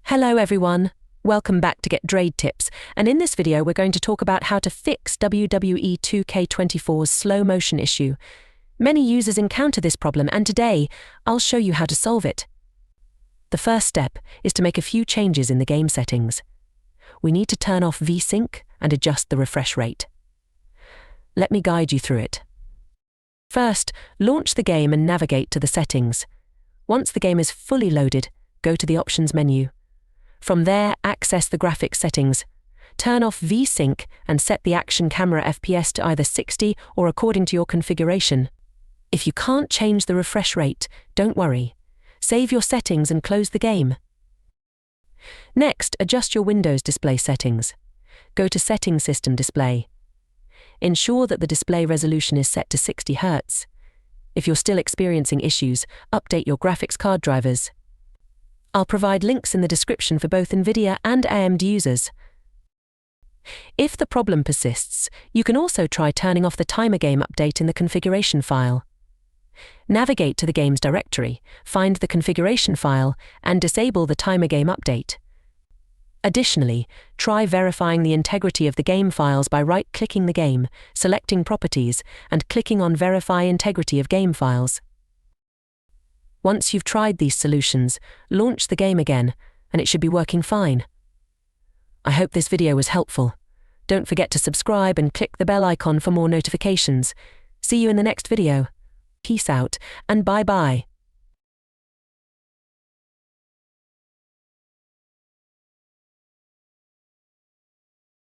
Hello everyone, welcome back to Get Drade Tips, and in this video we're going to talk about how to fix WWE 2K24's slow motion issue. Many users encounter this problem and today I'll show you how to solve it. The first step is to make a few changes in the game settings. We need to turn off VSync and adjust the refresh rate. Let me guide you through it. First, launch the game and navigate to the settings. Once the game is fully loaded, go to the options menu. From there, access the graphics settings. Turn off VSync and set the action camera FPS to either 60 or according to your configuration. If you can't change the refresh rate, don't worry. Save your settings and close the game. Next, adjust your Windows display settings. Go to Settings System Display. Ensure that the display resolution is set to 60 Hz. If you're still experiencing issues, update your graphics card drivers. I'll provide links in the description for both NVIDIA and AMD users. If the problem persists, you can also try turning off the timer game update in the configuration file. Navigate to the game's directory, find the configuration file, and disable the timer game update. Additionally, try verifying the integrity of the game files by right-clicking the game, selecting Properties, and clicking on Verify Integrity of Game Files. Once you've tried these solutions, launch the game again, and it should be working fine. I hope this video was helpful. Don't forget to subscribe and click the bell icon for more notifications. See you in the next video. Peace out, and bye-bye.